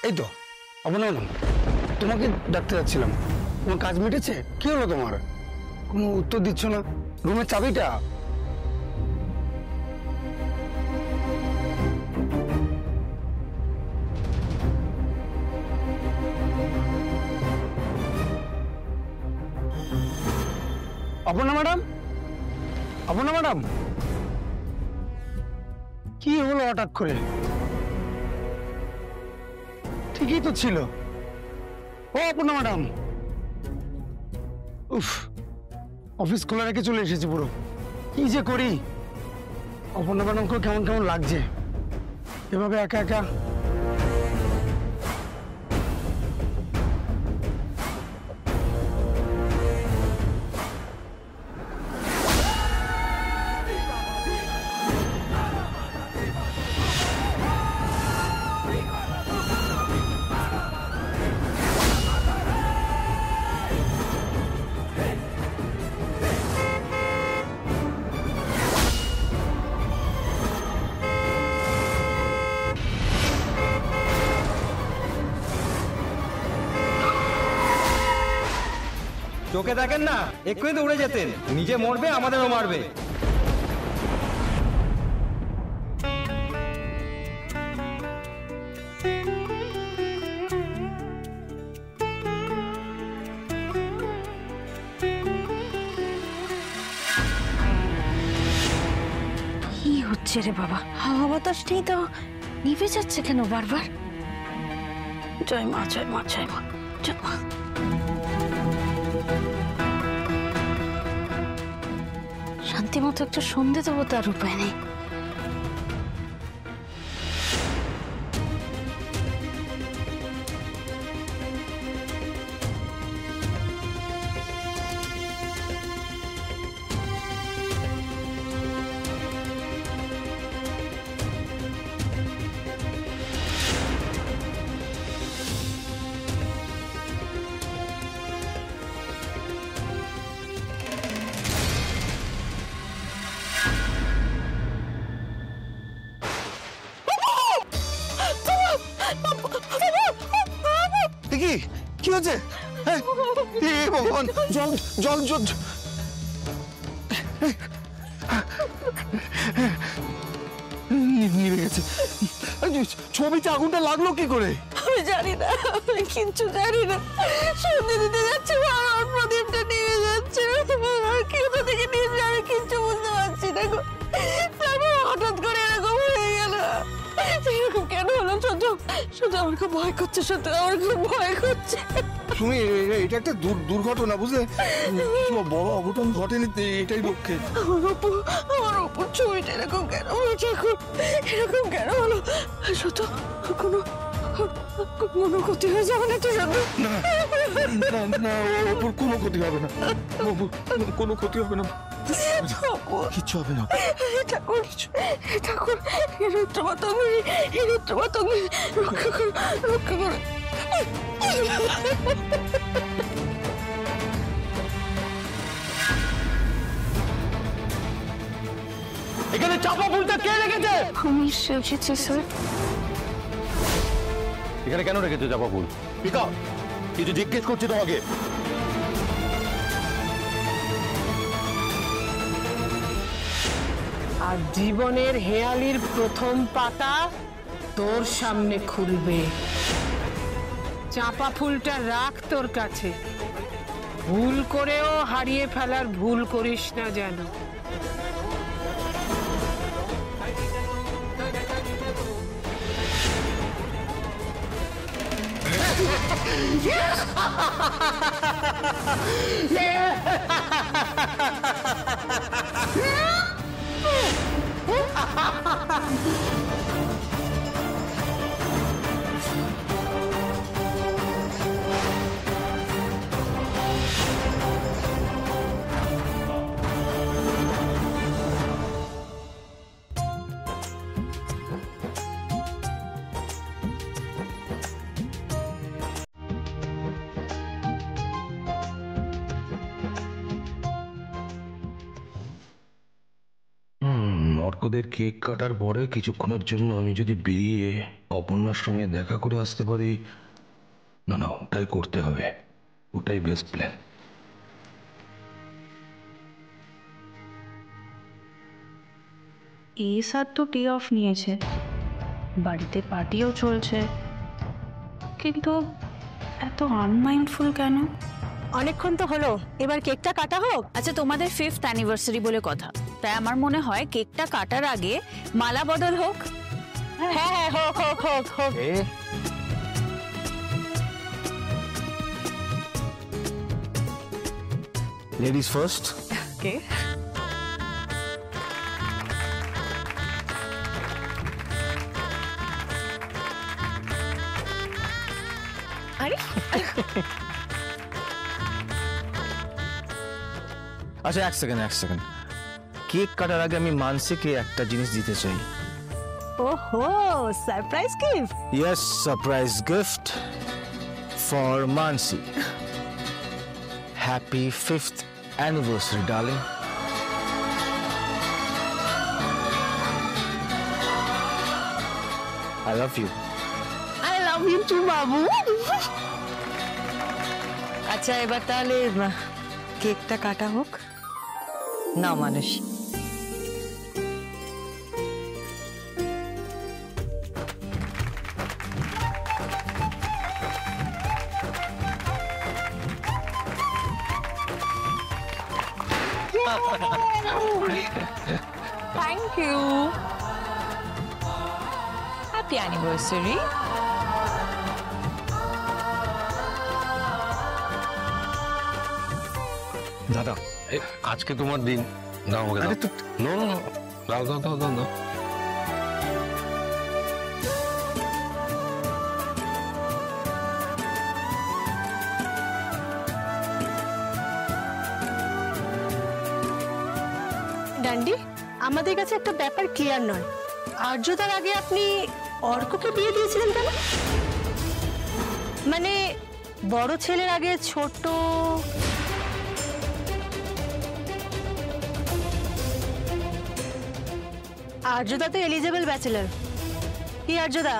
এই তো আপনার তোমাকে ডাকতে যাচ্ছিলাম। তোমার কাজ মিটেছে? কি হলো তোমার? কোনো উত্তর দিচ্ছ না। রুমের চাবিটা? অপর্ণা ম্যাডাম, অপর্ণা ম্যাডাম, কি হলো হঠাৎ করে? ঠিকই তো ছিল। ও অপর্ণা ম্যাডাম, উফ, অফিস খোলা রেখে চলে এসেছি পুরো। কি যে করি। অপর্ণা ম্যাডামকে কেমন কেমন লাগছে এভাবে একা একা। চোখে দেখেন না, এক্ষুনি তো উড়ে যেতেন। নিজে মরবে, আমাদেরও মারবে। কি হচ্ছে রে বাবা? হাওয়া বাতাস নেই তো নিভে যাচ্ছে কেন বারবার? জয় মা, জয় মা, জয় মা, জয় মা। শান্তি মতো একটা সন্ধে দেবো, তার উপায় নেই। কি হচ্ছে? ভগবান, জল জল জল। নিভে গেছে। ছবিতে আগুনটা লাগলো কি করে? আমি জানি না, আমি কিচ্ছু জানি না। সন্ধে দিতে যাচ্ছে, প্রদীপটা নিয়ে যাচ্ছে। কেউ তো দেখে নিয়ে আমি কিচ্ছু বুঝতে পারছি না গো। হঠাৎ করে এরকম হয়ে গেল। এরকম কেন হলো? শুধু শুধু আমার খুব ভয় করছে, শুধু আমার খুব ভয় করছে। তুমি এটা একটা দুর্ঘটনা, বুঝলে? বড় অঘটন ঘটেনি, এটাই লক্ষ্যে। আমার উপর ছবিটা এরকম কেন হয়েছে? এরকম কেন হলো? শুধু কোনো কোনো ক্ষতি হয়ে যাবে না তো? শুধু না, ওর কোনো ক্ষতি হবে না, কোনো ক্ষতি হবে না, কিচ্ছু হবে না। ঠাকুর, ঠাকুর, রুদ্রমাতঙ্গ রক্ষা করো, রক্ষা করো। এখানে চাপা ফুলটা কে রেখেছে? আমি রেখেছি স্যার। এখানে কেন রেখেছে চাপা ফুল? পিকা, কিছু জিজ্ঞেস করছি তোমাকে। আর জীবনের হেয়ালির প্রথম পাতা তোর সামনে খুলবে। চাপা ফুলটা রাখ তোর কাছে, ভুল করেও হারিয়ে ফেলার ভুল করিস না যেন। ওদের কেক কাটার পরে কিছুক্ষণের জন্য আমি যদি বেরিয়ে অপর্ণার সঙ্গে দেখা করে আসতে পারি, না না ওটাই করতে হবে, ওটাই বেস্ট প্ল্যান। এই স্যার তো ডে অফ নিয়েছে, বাড়িতে পার্টিও চলছে, কিন্তু এত আনমাইন্ডফুল কেন? অনেকক্ষণ তো হলো, এবার কেকটা কাটা হোক। আচ্ছা, তোমাদের 5th অ্যানিভার্সারি বলে কথা, তাই আমার মনে হয় কেকটা কাটার আগে মালা বদল হোক। হ্যাঁ হ্যাঁ, হোক হোক হোক হোক। Ladies first. ওকে, আরে আচ্ছা এক সেকেন্ড, কেক কাটার আগে আমি মানসিকে একটা জিনিস দিতে চাই। ওহো, surprise gift. Yes, surprise gift for Mansi. Happy 5th anniversary darling. I love you. I love you too বাবু। আচ্ছা, এবার তাহলে কেকটা কাটা হোক না মানুষ। Thank you, happy anniversary. দাদা আজকে তোমার দিন, দাও আমাকে দাও। নো নো নো, দাও দাও দাও দাও দাও। ডান্ডি, আমাদের কাছে একটা ব্যাপার ক্লিয়ার নয়। আর্যতার আগে আপনি অর্ককে বিয়ে দিয়েছিলেন কেন? মানে বড় ছেলের আগে ছোট। আর্যদা তো এলিজেবল ব্যাচেলর। কি আর্যদা,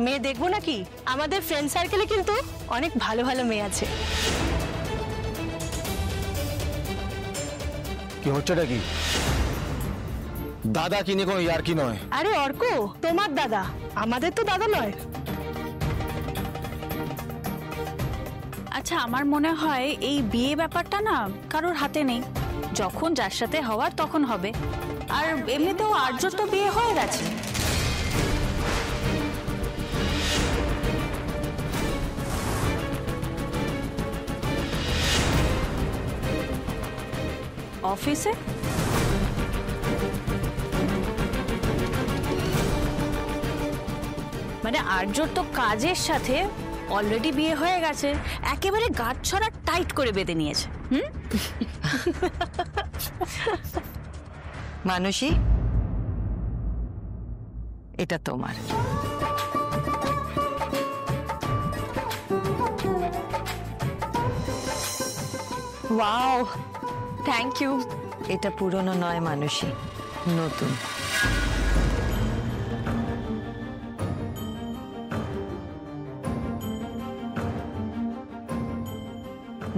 মেয়ে দেখবো নাকি? আমাদের ফ্রেন্ড সার্কেলে কিন্তু অনেক ভালো ভালো মেয়ে আছে। কি হচ্ছেটা কি? দাদা কি নিয়ে কোনো ইয়ার কি নয়। আরে অর্ক, তোমার দাদা, আমাদের তো দাদা নয়। আচ্ছা, আমার মনে হয় এই বিয়ে ব্যাপারটা না কারোর হাতে নেই, যখন যার সাথে হওয়ার তখন হবে। আর এমনিতেও আর্য তো বিয়ে হয়ে গেছে। অফিসে মানে আর্যর তো কাজের সাথে অলরেডি বিয়ে হয়ে গেছে, একেবারে গাঁটছড়া টাইট করে বেঁধে নিয়েছে। মানসী, এটা তোমার। Wow, thank you. এটা পুরনো নয় মানসী, নতুন।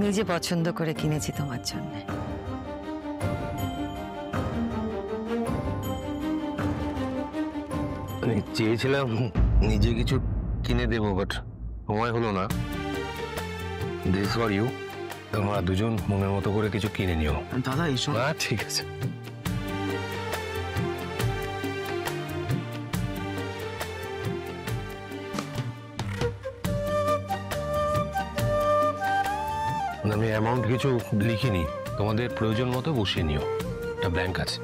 নিজে পছন্দ করে কিনেছি তোমার জন্য। আমি চেয়েছিলাম নিজে কিছু কিনে দেবো, বাট সময় হলো না। This for you. তোমরা দুজন মনের মতো করে কিছু কিনে নিও। দাদা এইসব না ঠিক আছে। আমি অ্যামাউন্ট কিছু লিখিনি, তোমাদের প্রয়োজন মতো বসিয়ে নিও। একটা ব্যাংক আছে।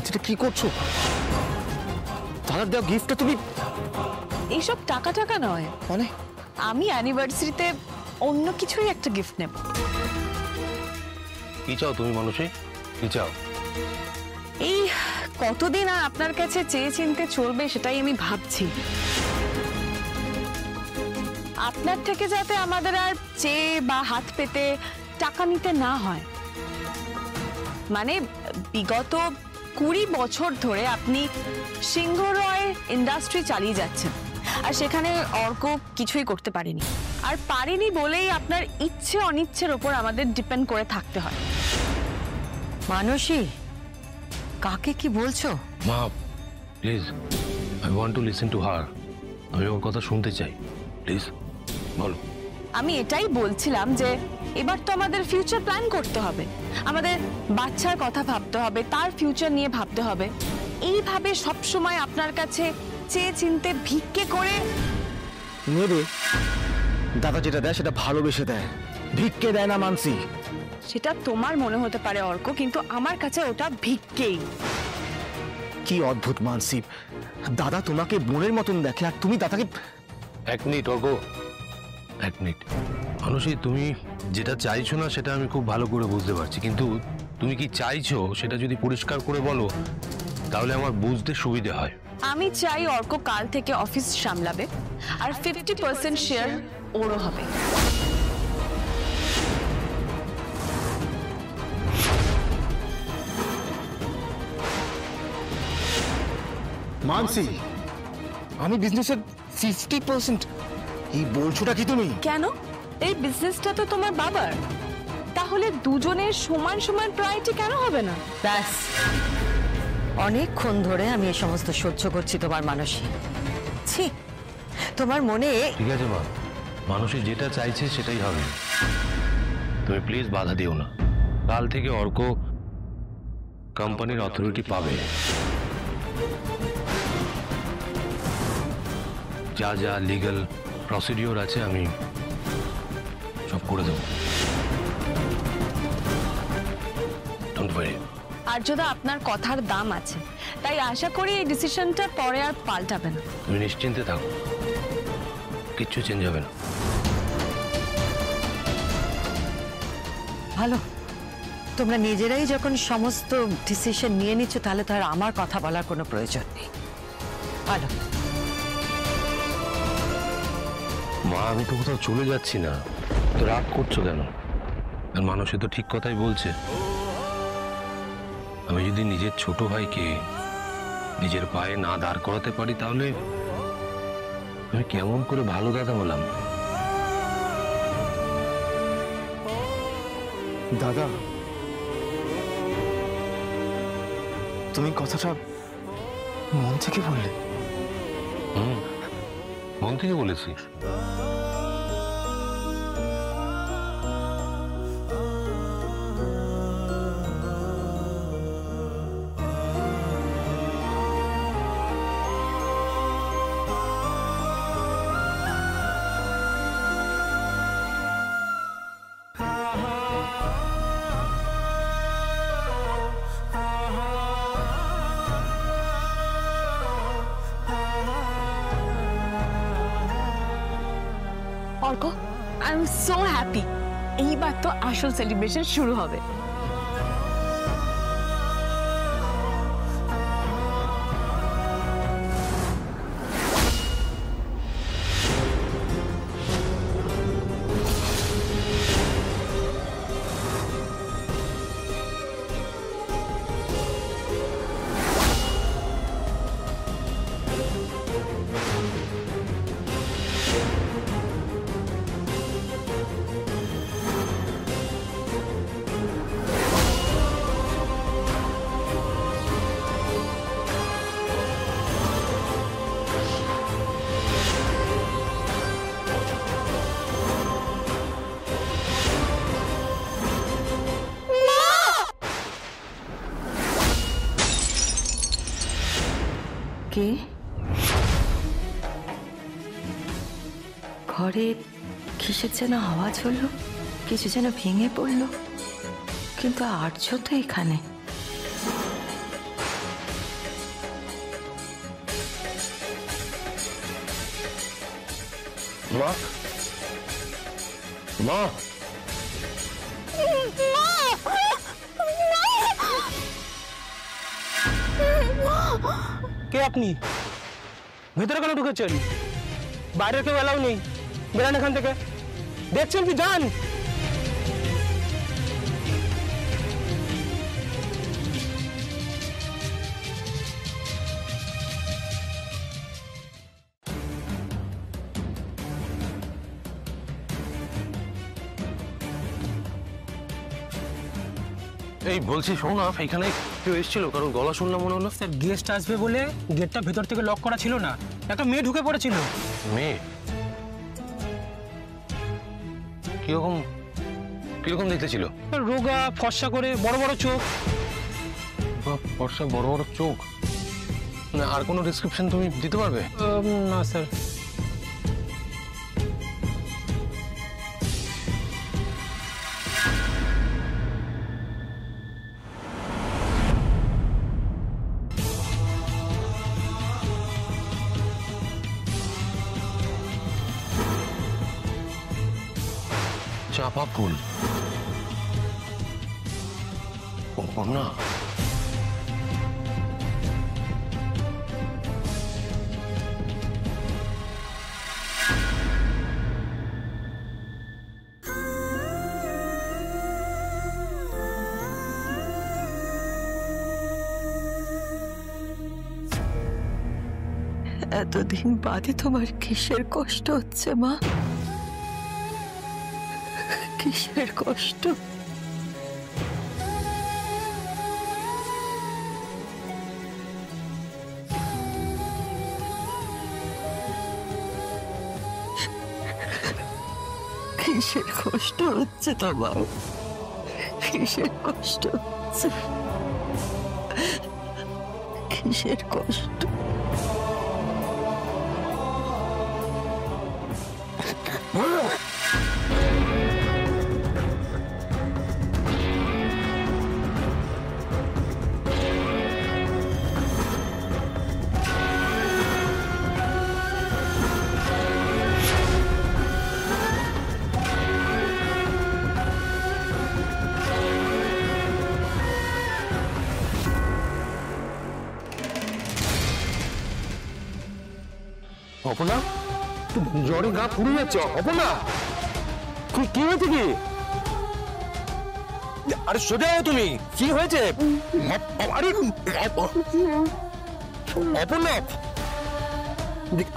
এটা কি করছো? দাদার দেওয়া গিফটটা তুমি। এইসব টাকা টাকা নয়, মানে আমি অ্যানিভার্সারিতে অন্য কিছুই একটা গিফট নেব। কি চাও তুমি মানুষে, কি চাও? এই কতদিন আর আপনার কাছে চেয়ে চিনতে চলবে সেটাই আমি ভাবছি। আপনার থেকে যাতে আমাদের আর চেয়ে বা হাত পেতে টাকা নিতে না হয়। মানে বিগত 20 বছর ধরে আপনি সিংহ রয় ইন্ডাস্ট্রি চালিয়ে যাচ্ছেন, আর সেখানে অর্ক কিছুই করতে পারেনি। আর পারেনি বলেই আপনার ইচ্ছে অনিচ্ছের ওপর আমাদের ডিপেন্ড করে থাকতে হয়। মানসী, কাকে কি বলছো? মা please, I want to listen to her. আমি ওর কথা শুনতে চাই, প্লিজ বলো। আমি এটাই বলছিলাম যে এবার তো আমাদের ফিউচার প্ল্যান করতে হবে, আমাদের বাচ্চার কথা ভাবতে হবে, তার ফিউচার নিয়ে ভাবতে হবে। এইভাবে সব সময় আপনার কাছে চেয়ে চিনতে ভিক্ষে করে নেবে। দাদা যেটা দেয় সেটা ভালোবেসে দেয়, ভিক্ষে দেয় না মানসি। সেটা তোমার মনে হতে পারে অর্ক, কিন্তু আমার কাছে ওটা ভিক্ষেই। কি অদ্ভুত মানসি, দাদা তোমাকে বোনের মতন দেখে আর তুমি দাদাকে। এক মিনিট অর্ক, এক মিনিট। মানুষই তুমি যেটা চাইছো না সেটা আমি খুব ভালো করে বুঝতে পারছি, কিন্তু তুমি কি চাইছো সেটা যদি পরিষ্কার করে বলো তাহলে আমার বুঝতে সুবিধা হয়। আমি চাই অর্ক কাল থেকে অফিস সামলাবে, আর 50% শেয়ার ওরও হবে। মানসি, আমি বিজনেসের 50%। এই বলছোটা কি তুমি? কেন? এই বিজনেসটা তো তোমার বাবার, তাহলে দুজনের সমান সমান প্রায়োরিটি কেন হবে না? ব্যাস, অনেকক্ষণ ধরে আমি এই সমস্ত সহ্য করছি তোমার মানসী। ছি, তোমার মনে। ঠিক আছে মা, মানুষই যেটা চাইছে সেটাই হবে, তুমি প্লিজ বাধা দিও না। কাল থেকে অর্ক কোম্পানির অথরিটি পাবে, যা যা লিগ্যাল প্রসিডিওর আছে আমি সব করে দেবো। Don't worry. আর যদি আপনার কথার দাম আছে, তাই আশা করি এই ডিসিশনটা পরে আর পাল্টাবে না। তুমি নিশ্চিন্তে থাকো, কিচ্ছু চেঞ্জ হবে না। ভালো, তোমরা নিজেরাই যখন সমস্ত ডিসিশন নিয়ে নিচ্ছ তাহলে তো আর আমার কথা বলার কোনো প্রয়োজন নেই। ভালো। মা, আমি তো কোথাও চলে যাচ্ছি না, তো রাগ করছো কেন? আর মানুষে তো ঠিক কথাই বলছে। আমি যদি নিজের ছোট ভাইকে নিজের পায়ে না দাঁড় করাতে পারি তাহলে আমি কেমন করে ভালো দাদা হলাম? দাদা, তুমি কথাটা মন থেকে বললে? মন থেকে বলেছি। Arko, I am so happy. এইবার তো আসল সেলিব্রেশন শুরু হবে। কে? ঘরে কিসের যেন আওয়াজ হলো, কিছু যেন ভেঙে পড়লো, কিন্তু আর্য তো এখানে। মা, মা, কে আপনি? ভেতরে কেন ঢুকেছেন? বাইরে কেউ এলাও নেই, বেরান এখান থেকে। দেখছেন কি, যান। এই বলছি শোনো না, এখানে কেউ এসেছিল, কারণ গলা শুনলাম মনে হলো। স্যার গেস্ট আসবে বলে গেটটা ভেতর থেকে লক করা ছিল না, একটা মেয়ে ঢুকে পড়েছিল। মেয়ে? কিরকম কিরকম দেখতে ছিল? রোগা, ফর্সা করে, বড় বড় চোখ। ফর্সা, বড় বড় চোখ। না, আর কোনো ডেসক্রিপশন তুমি দিতে পারবে? না স্যার। চাপা ফুল? অপর্ণা? এতদিন বাদে তোমার কিসের কষ্ট হচ্ছে মা? কিসের কষ্ট? কিসের কষ্ট হচ্ছে তোমার? কিসের কষ্ট হচ্ছে? কিসের কষ্ট? অপর্ণা, জ্বরে গা পুড়ে যাচ্ছে। অপর্ণা, কি হয়েছে? কি? আরে সোজা হও তুমি, কি হয়েছে? আরে অপর্ণা,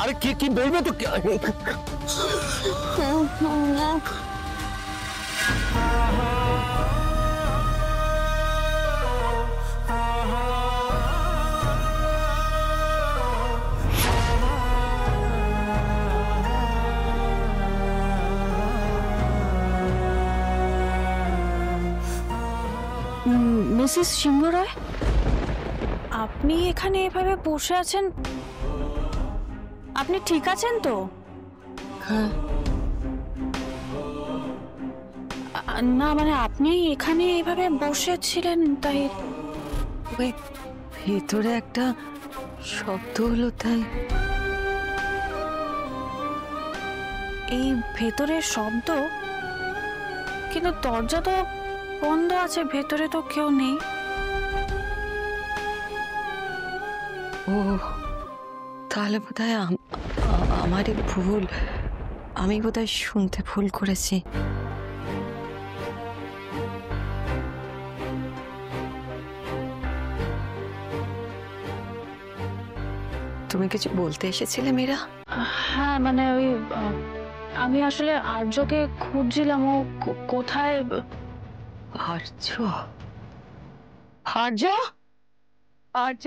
আরে কি বলবে তো? মিসেস সিংহ রায়, আপনি এখানে এভাবে বসে আছেন, আপনি ঠিক আছেন তো? হ্যাঁ। না মানে আপনি এখানে এভাবে বসেছিলেন তাই। ওই ভেতরে একটা শব্দ হলো তাই। এই ভেতরের শব্দ? কিন্তু দরজা তো বন্ধ আছে, ভেতরে তো কেউ নেই। ও তাহলে বোধহয় আমারই ভুল, আমি বোধহয় শুনতে ভুল করেছি। তুমি কিছু বলতে এসেছিলে মীরা? হ্যাঁ মানে ওই আমি আসলে আর্যকে খুঁজছিলাম, ও কোথায়? আর্য? আর্য? আর্য?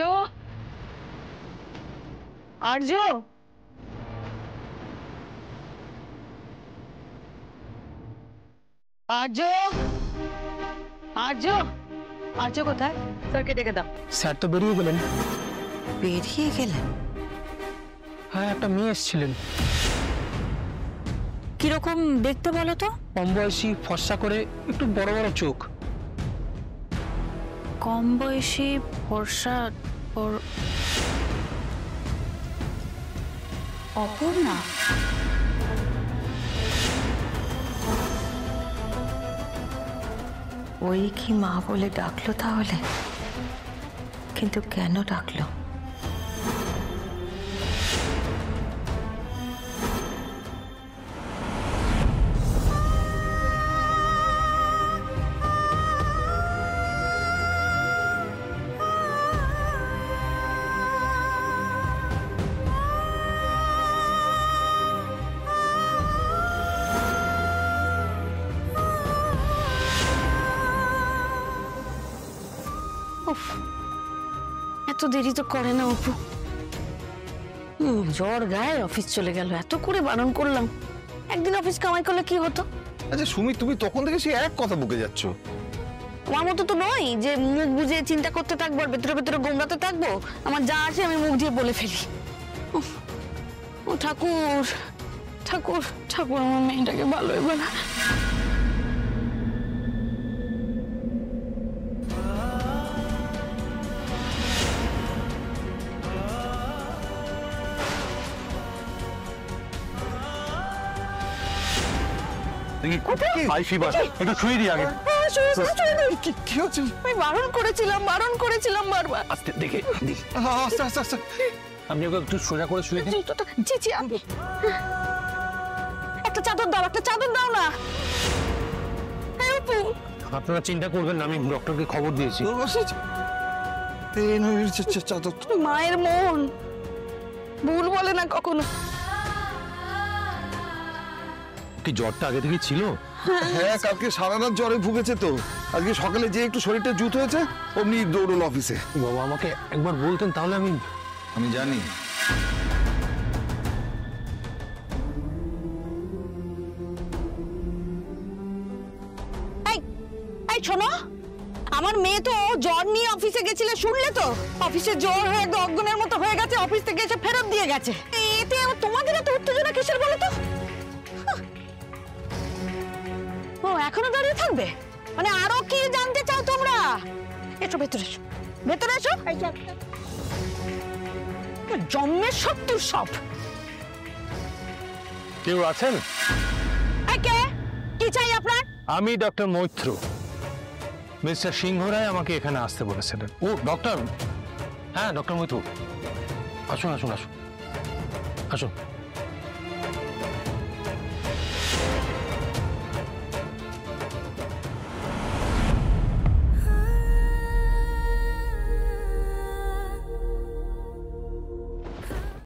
আর্য? আর্য? আর্য? আর্য কোথায়? স্যারকে ডেকে দাও। স্যার তো বেরিয়ে গেলেন। বেরিয়ে গেলেন? হ্যাঁ, একটা মেয়ে এসেছিলেন। কিরকম দেখতে বলো তো? কম বয়সী, ফর্সা করে, একটু বড় বড় চোখ। কম বয়সী, ফর্সা, অপর্ণা? ওই কি মা বলে ডাকলো তাহলে? কিন্তু কেন ডাকলো? এত দেরি তো করে না অপু। জ্বর গায়ে অফিস চলে গেল, এত করে বারণ করলাম। একদিন অফিস কামাই করলে কি হতো? আচ্ছা সুমি, তুমি তখন থেকে সেই এক কথা বকে যাচ্ছ। আমার মতো তো নয় যে মুখ বুঝে চিন্তা করতে থাকবো আর ভেতরে ভেতরে গোমড়াতে থাকবো। আমার যা আছে আমি মুখ দিয়ে বলে ফেলি। উফ, ও ঠাকুর ঠাকুর ঠাকুর, আমার মেয়েটাকে ভালো এবার। একটু শুয়ে দিই আগে। কি হচ্ছে? আমি বারণ করেছিলাম বারবার। আস্তে দেখে আস্তে আস্তে আস্তে। আপনি ওকে একটু সোজা করে শুয়ে দিন। জি জি, আমি একটা চাদর দাও না। হ্যাঁ অপু, আপনারা চিন্তা করবেন না, আমি ডক্টরকে খবর দিয়েছি। মায়ের মন ভুল বলে না কখনো। কি জ্বরটা আগে থেকে ছিল? হ্যাঁ, কালকে সারা রাত জ্বরে ভুগেছে তো। আজকে সকালে যে একটু শরীরটা জুত হয়েছে, অমনি দৌড়ল অফিসে। বাবা আমাকে একবার বলতেন তাহলে আমি জানি। এই শোনো, আমার মেয়ে তো জ্বর নিয়ে অফিসে গেছিল, শুনলে তো? অফিসে জ্বর হয়ে একদম অজ্ঞানের মতো হয়ে গেছে, অফিস থেকে এসে ফেরত দিয়ে গেছে। এতে তোমাদের এত উত্তেজনা কিসের বলো তো? ও এখনো দাঁড়িয়ে থাকবে? মানে আরো কি জানতে চাও তোমরা? এসো ভেতরে, এসো ভেতরে এসো। জন্মের শত্রু সব। কেউ আছেন? কে? কি চাই আপনার? আমি ডক্টর মৈত্র। মিস্টার সিংহ রায় আমাকে এখানে আসতে বলেছিলেন। ও ডক্টর? হ্যাঁ ডক্টর মৈত্র, আসুন আসুন আসুন আসুন।